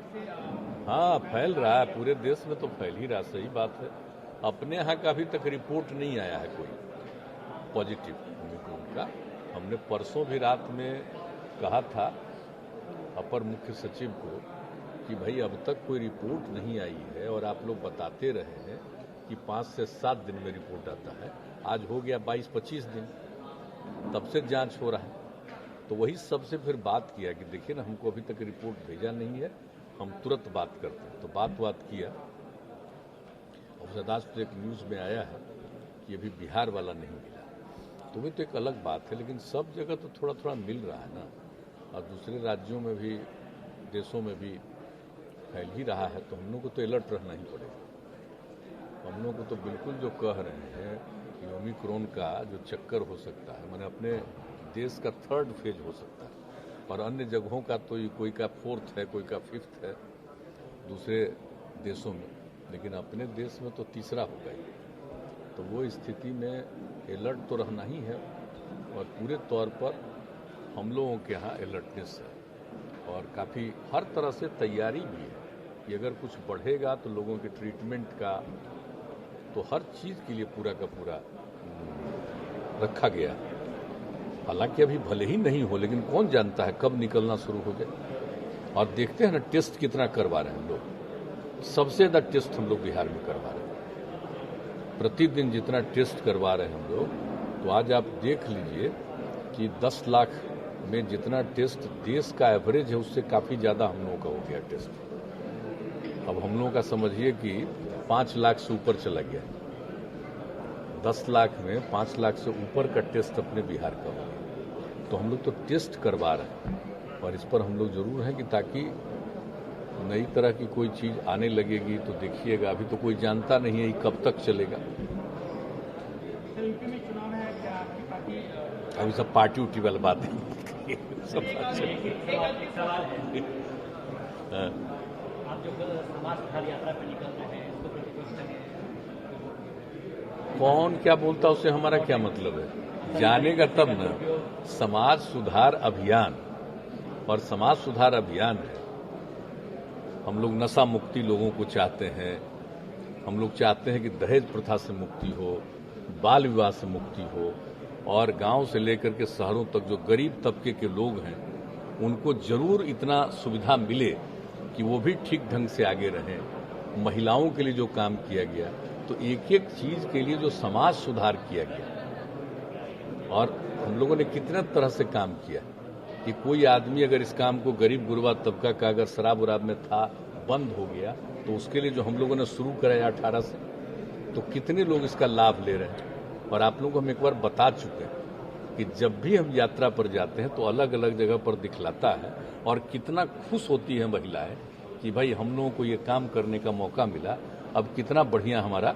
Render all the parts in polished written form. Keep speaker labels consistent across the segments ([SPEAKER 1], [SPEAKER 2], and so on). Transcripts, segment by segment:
[SPEAKER 1] हाँ, फैल रहा है, पूरे देश में तो फैल ही रहा, सही बात है। अपने यहाँ का अभी तक रिपोर्ट नहीं आया है कोई पॉजिटिव ओमिक्रॉन का। हमने परसों भी रात में कहा था अपर मुख्य सचिव को कि भाई अब तक कोई रिपोर्ट नहीं आई है और आप लोग बताते रहे हैं कि 5 से 7 दिन में रिपोर्ट आता है। आज हो गया 22-25 दिन, तब से जांच हो रहा है। तो वही सबसे फिर बात किया कि देखिए ना, हमको अभी तक रिपोर्ट भेजा नहीं है, हम तुरंत बात करते हैं। तो बात किया और सदास्त्र एक न्यूज़ में आया है कि अभी बिहार वाला नहीं मिला, तो भी तो एक अलग बात है। लेकिन सब जगह तो थोड़ा थोड़ा मिल रहा है ना, और दूसरे राज्यों में भी, देशों में भी फैल ही रहा है। तो हम लोग को तो अलर्ट रहना ही पड़ेगा। हम लोग को तो बिल्कुल जो कह रहे हैं कि ओमिक्रॉन का जो चक्कर हो सकता है, मैंने अपने देश का 3rd फेज हो सकता है, और अन्य जगहों का तो कोई का 4th है, कोई का 5th है दूसरे देशों में, लेकिन अपने देश में तो 3रा होगा ही। तो वो स्थिति में अलर्ट तो रहना ही है, और पूरे तौर पर हम लोगों के यहाँ अलर्टनेस है और काफ़ी हर तरह से तैयारी भी है कि अगर कुछ बढ़ेगा तो लोगों के ट्रीटमेंट का, तो हर चीज़ के लिए पूरा का पूरा रखा गया। हालांकि अभी भले ही नहीं हो, लेकिन कौन जानता है कब निकलना शुरू हो जाए। और देखते हैं ना टेस्ट कितना करवा रहे हैं हम लोग। सबसे ज़्यादा टेस्ट हम लोग बिहार में करवा रहे हैं। प्रतिदिन जितना टेस्ट करवा रहे हैं हम लोग, तो आज आप देख लीजिए कि 10 लाख में जितना टेस्ट देश का एवरेज है, उससे काफ़ी ज़्यादा हम लोगों का हो गया टेस्ट। अब हम लोगों का समझिए कि 5 लाख से ऊपर चला गया। 10 लाख में 5 लाख से ऊपर का टेस्ट अपने बिहार का हो गया। तो हम लोग तो टेस्ट करवा रहे हैं, और इस पर हम लोग जरूर हैं कि ताकि नई तरह की कोई चीज़ आने लगेगी तो देखिएगा। अभी तो कोई जानता नहीं है ये कब तक चलेगा। अभी सब पार्टी उटी वाली बात है। सब कौन क्या बोलता उससे हमारा क्या मतलब है? जानेगा तब न। समाज सुधार अभियान, और समाज सुधार अभियान है। हम लोग नशा मुक्ति लोगों को चाहते हैं। हम लोग चाहते हैं कि दहेज प्रथा से मुक्ति हो, बाल विवाह से मुक्ति हो, और गांव से लेकर के शहरों तक जो गरीब तबके के लोग हैं उनको जरूर इतना सुविधा मिले कि वो भी ठीक ढंग से आगे रहें। महिलाओं के लिए जो काम किया गया, तो एक एक चीज के लिए जो समाज सुधार किया गया, और हम लोगों ने कितना तरह से काम किया कि कोई आदमी अगर इस काम को, गरीब गुरबा तबका का अगर शराब उराब में था, बंद हो गया, तो उसके लिए जो हम लोगों ने शुरू कराया 18 से, तो कितने लोग इसका लाभ ले रहे हैं। और आप लोगों को हम एक बार बता चुके हैं कि जब भी हम यात्रा पर जाते हैं तो अलग अलग जगह पर दिखलाता है, और कितना खुश होती है महिलाएं कि भाई हम लोगों को ये काम करने का मौका मिला, अब कितना बढ़िया हमारा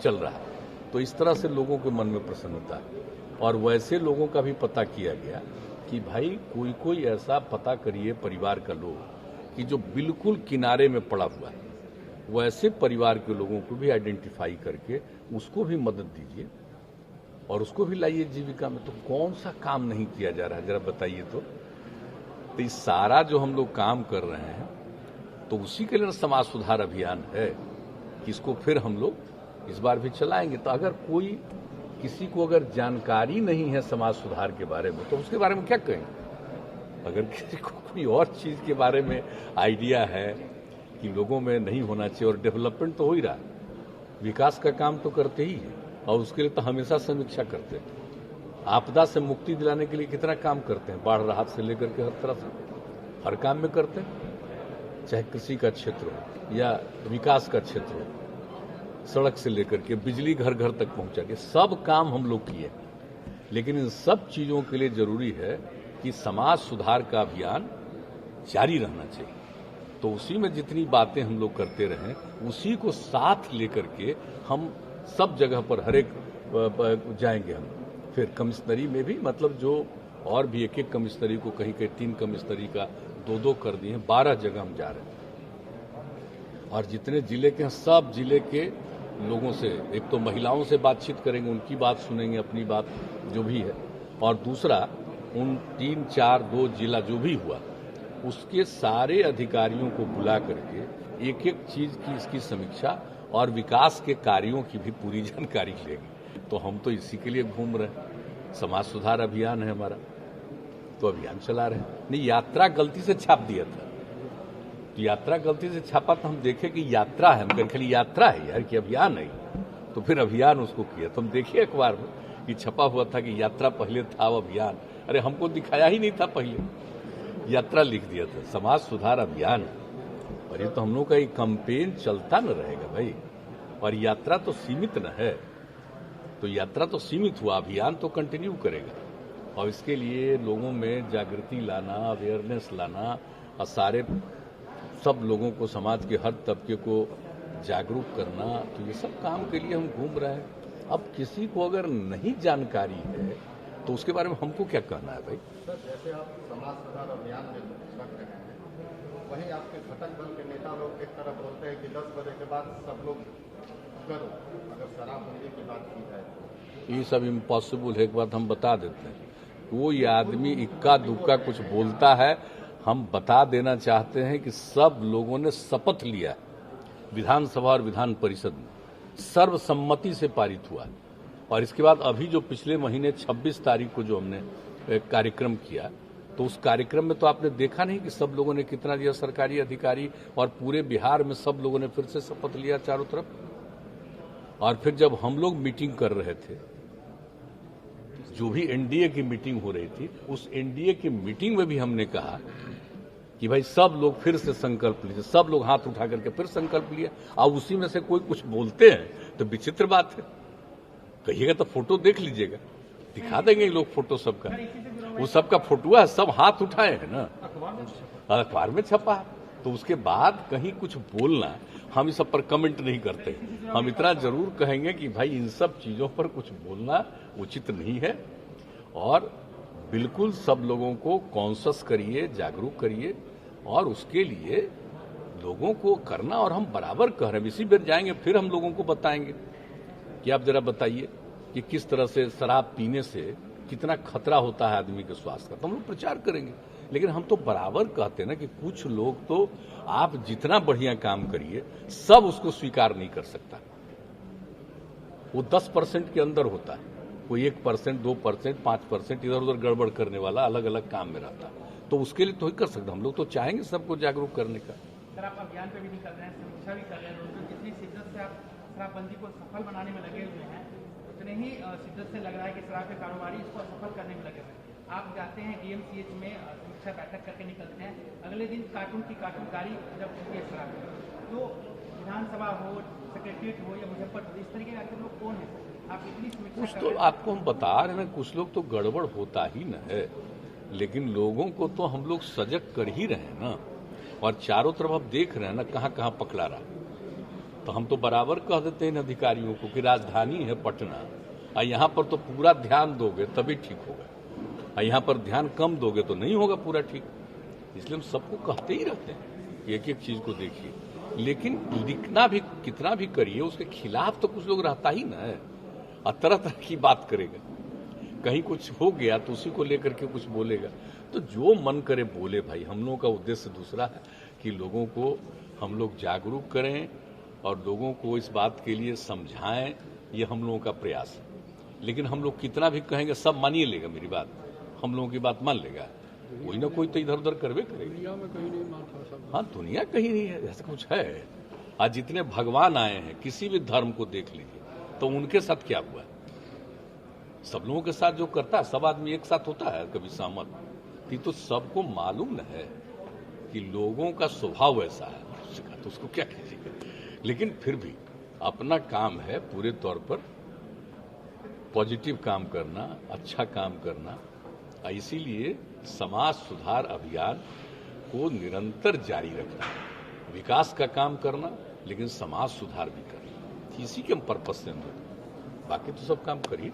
[SPEAKER 1] चल रहा है। तो इस तरह से लोगों के मन में प्रसन्नता है। और वैसे लोगों का भी पता किया गया कि भाई कोई ऐसा पता करिए परिवार का लोग कि जो बिल्कुल किनारे में पड़ा हुआ है, वैसे परिवार के लोगों को भी आइडेंटिफाई करके उसको भी मदद दीजिए और उसको भी लाइए जीविका में। तो कौन सा काम नहीं किया जा रहा है, जरा बताइए। तो इस सारा जो हम लोग काम कर रहे हैं, तो उसी के लिए समाज सुधार अभियान है कि इसको फिर हम लोग इस बार भी चलाएंगे। तो अगर कोई किसी को अगर जानकारी नहीं है समाज सुधार के बारे में, तो उसके बारे में क्या कहेंगे। अगर किसी को कोई और चीज के बारे में आइडिया है कि लोगों में नहीं होना चाहिए, और डेवलपमेंट तो हो ही रहा है, विकास का काम तो करते ही है, और उसके लिए तो हमेशा समीक्षा करते हैं। आपदा से मुक्ति दिलाने के लिए कितना काम करते हैं, बाढ़ राहत से लेकर के हर तरह से हर काम में करते हैं, चाहे कृषि का क्षेत्र हो या विकास का क्षेत्र हो, सड़क से लेकर के बिजली घर घर तक पहुंचा के सब काम हम लोग किए। लेकिन इन सब चीजों के लिए जरूरी है कि समाज सुधार का अभियान जारी रहना चाहिए। तो उसी में जितनी बातें हम लोग करते रहें, उसी को साथ लेकर के हम सब जगह पर हर एक जाएंगे। हम फिर कमिश्नरी में भी, मतलब जो और भी एक एक कमिश्नरी को कहीं कहीं 3 कमिश्नरी का 2-2 कर दिए, 12 जगह हम जा रहे हैं। और जितने जिले के हैं, सब जिले के लोगों से, एक तो महिलाओं से बातचीत करेंगे, उनकी बात सुनेंगे, अपनी बात जो भी है, और दूसरा उन 3-4-2 जिला जो भी हुआ उसके सारे अधिकारियों को बुला करके एक एक चीज की इसकी समीक्षा और विकास के कार्यों की भी पूरी जानकारी लेंगे। तो हम तो इसी के लिए घूम रहे हैं, समाज सुधार अभियान है हमारा, तो अभियान चला रहे हैं। नहीं, यात्रा गलती से छाप दिया था, तो यात्रा गलती से छापा तो हम देखे कि यात्रा है, हम खाली यात्रा है यार कि अभियान है, तो फिर अभियान उसको किया। तो हम देखिए अखबार में कि छपा हुआ था कि यात्रा पहले था अभियान, अरे हमको दिखाया ही नहीं था, पहले यात्रा लिख दिया था। समाज सुधार अभियान, और ये तो हम लोग का एक कैंपेन चलता न रहेगा भाई, और यात्रा तो सीमित न है, तो यात्रा तो सीमित हुआ, अभियान तो कंटिन्यू करेगा। और इसके लिए लोगों में जागृति लाना, अवेयरनेस लाना, और सारे सब लोगों को, समाज के हर तबके को जागरूक करना, तो ये सब काम के लिए हम घूम रहे हैं। अब किसी को अगर नहीं जानकारी है तो उसके बारे में हमको क्या कहना है भाई।
[SPEAKER 2] सर, जैसे आप समाज सुधार अभियान में लग रहे हैं, वहीं आपके घटक दल के नेता लोग एक तरफ बोलते हैं कि 10 बजे के बाद सब लोग करो, अगर शराबबंदी की बात की जाए तो।
[SPEAKER 1] ये सब इम्पॉसिबल है, एक बात हम बता देते हैं, कोई आदमी इक्का दुक्का कुछ बोलता है, हम बता देना चाहते हैं कि सब लोगों ने शपथ लिया, विधानसभा और विधान परिषद में सर्वसम्मति से पारित हुआ। और इसके बाद अभी जो पिछले महीने 26 तारीख को जो हमने कार्यक्रम किया, तो उस कार्यक्रम में तो आपने देखा नहीं कि सब लोगों ने कितना दिया, सरकारी अधिकारी और पूरे बिहार में सब लोगों ने फिर से शपथ लिया चारों तरफ। और फिर जब हम लोग मीटिंग कर रहे थे, जो भी एनडीए की मीटिंग हो रही थी, उस एनडीए की मीटिंग में भी हमने कहा कि भाई सब लोग फिर से संकल्प लीजिए, सब लोग हाथ उठा करके फिर संकल्प लिया। और उसी में से कोई कुछ बोलते हैं तो विचित्र बात है, कहिएगा तो फोटो देख लीजिएगा, दिखा देंगे लोग फोटो सबका, वो सबका फोटो है, सब हाथ उठाए हैं ना, अखबार में छपा है। तो उसके बाद कहीं कुछ बोलना, हम इस सब पर कमेंट नहीं करते। हम इतना जरूर कहेंगे कि भाई इन सब चीजों पर कुछ बोलना उचित नहीं है, और बिल्कुल सब लोगों को कॉन्शियस करिए, जागरूक करिए, और उसके लिए लोगों को करना। और हम बराबर कह रहे हैं, इसी बेर जाएंगे फिर हम लोगों को बताएंगे कि आप जरा बताइए कि किस तरह से शराब पीने से कितना खतरा होता है आदमी के स्वास्थ्य का, तो हम लोग प्रचार करेंगे। लेकिन हम तो बराबर कहते हैं ना कि कुछ लोग तो आप जितना बढ़िया काम करिए सब उसको स्वीकार नहीं कर सकता, वो 10% के अंदर होता है, कोई 1%, 2%, 5% इधर उधर गड़बड़ करने वाला अलग अलग काम में रहता है। तो उसके लिए तो ही कर सकते, हम लोग तो चाहेंगे सबको जागरूक करने का।
[SPEAKER 3] सर, आप अभियान पे भी नहीं कर रहे हैं, समीक्षा भी कर रहे हैं, लोगों जितनी शिद्दत से आप शराबबंदी को सफल बनाने में लगे हुए हैं, उतने ही शिद्दत से लग रहा है कि शराब के कारोबारी इसको सफल करने में लगे हुए हैं। आप जाते हैं डीएमसीएच में समीक्षा बैठक करके निकलते हैं, अगले दिन कार्टून की कार्टून गाड़ी जब होती है शराब, तो विधानसभा हो, सेक्रेटरीट हो या मुजफ्फरपुर, इस तरीके के लोग कौन है? आप इतनी समीक्षा
[SPEAKER 1] कुछ तो आपको हम बता रहे हैं, कुछ लोग तो गड़बड़ होता ही न है, लेकिन लोगों को तो हम लोग सजग कर ही रहे हैं ना, और चारों तरफ आप देख रहे हैं ना कहाँ कहाँ पकड़ा रहा। तो हम तो बराबर कह देते हैं इन अधिकारियों को कि राजधानी है पटना, और यहाँ पर तो पूरा ध्यान दोगे तभी ठीक होगा, और यहाँ पर ध्यान कम दोगे तो नहीं होगा पूरा ठीक। इसलिए हम सबको कहते ही रहते हैं एक एक चीज को देखिए, लेकिन लिखना भी कितना भी करिए, उसके खिलाफ तो कुछ लोग रहता ही ना है, और तरह तरह की बात करेगा। कहीं कुछ हो गया तो उसी को लेकर के कुछ बोलेगा, तो जो मन करे बोले भाई। हम लोगों का उद्देश्य दूसरा है कि लोगों को हम लोग जागरूक करें और लोगों को इस बात के लिए समझाएं, ये हम लोगों का प्रयास है। लेकिन हम लोग कितना भी कहेंगे सब मानिए लेगा मेरी बात, हम लोगों की बात मान लेगा, कोई ना कोई तो इधर उधर करवे करेगा।
[SPEAKER 4] दुनिया में कहीं नहीं मानता सब।
[SPEAKER 1] हाँ, दुनिया कहीं नहीं है, ऐसा कुछ है। आज जितने भगवान आए हैं किसी भी धर्म को देख लीजिए, तो उनके साथ क्या हुआ? सब लोगों के साथ जो करता है, सब आदमी एक साथ होता है कभी सहमत, तो सबको मालूम न है कि लोगों का स्वभाव ऐसा है, तो उसको क्या कीजिएगा। लेकिन फिर भी अपना काम है पूरे तौर पर पॉजिटिव काम करना, अच्छा काम करना, इसीलिए समाज सुधार अभियान को निरंतर जारी रखना, विकास का काम करना लेकिन समाज सुधार भी करना, इसी के हम पर्पज से हम लोग, बाकी तो सब काम करिए।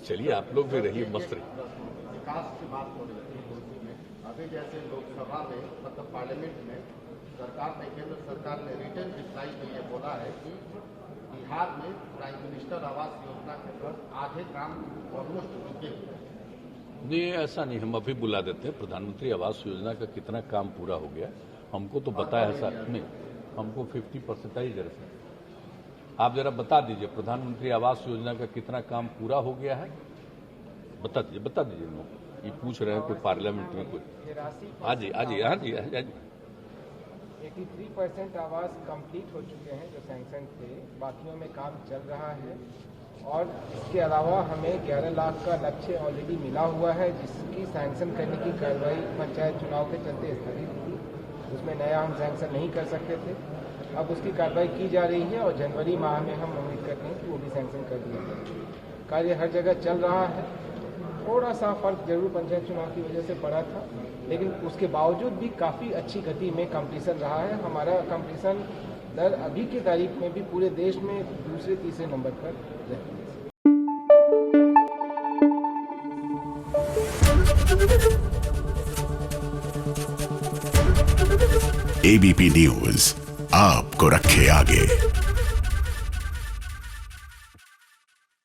[SPEAKER 1] चलिए आप लोग भी रहिए, मस्त रहिए।
[SPEAKER 2] विकास की बात हो रही थी कुर्सी में, अभी जैसे लोकसभा में मतलब पार्लियामेंट में सरकार ने, केंद्र सरकार ने रिटर्न रिप्लाई में ये बोला है कि बिहार में प्राइम मिनिस्टर आवास योजना के तहत आधे काम ऑलमोस्ट रुके हुए हैं।
[SPEAKER 1] नहीं, ऐसा नहीं, हम अभी बुला देते हैं। प्रधानमंत्री आवास योजना का कितना काम पूरा हो गया हमको तो बताया है सर। नहीं, हमको 50% ही जरा सर आप जरा बता दीजिए प्रधानमंत्री आवास योजना का कितना काम पूरा हो गया है, बता दीजिए ये पूछ रहे हैं कोई पार्लियामेंट में कोई। हाँ जी,
[SPEAKER 4] 83% आवास कंप्लीट हो चुके हैं जो सैंक्शन थे, बाकियों में काम चल रहा है। और इसके अलावा हमें 11 लाख का लक्ष्य ऑलरेडी मिला हुआ है, जिसकी सैंक्शन करने की कार्रवाई पंचायत चुनाव के चलते स्थगित थी। उसमें नया हम सैंक्शन नहीं कर सकते थे, अब उसकी कार्रवाई की जा रही है और जनवरी माह में हम उम्मीद करते हैं कि वो भी सैंक्शन कर दिया जाए। कार्य हर जगह चल रहा है। थोड़ा सा फर्क जरूर पंचायत चुनाव की वजह से पड़ा था, लेकिन उसके बावजूद भी काफ़ी अच्छी गति में कंप्लीसन रहा है। हमारा कंप्लीसन दर अभी की तारीख में भी पूरे देश में दूसरे तीसरे नंबर पर रहती है।
[SPEAKER 5] एबीपी न्यूज आपको रखे आगे।